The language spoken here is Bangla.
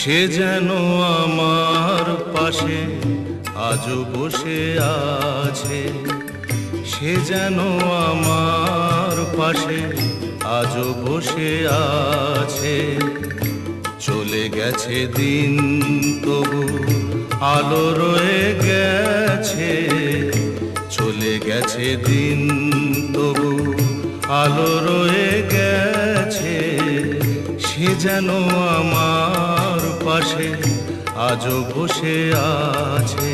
সে যেন আমার পাশে আজও বসে আছে, সে যেন আমার পাশে আজও বসে আছে। চলে গেছে দিন তবু আলো রয়ে গেছে, চলে গেছে দিন তবু আলো রয়ে গেছে। সে যেন আমার পাশে আজও বসে আছে।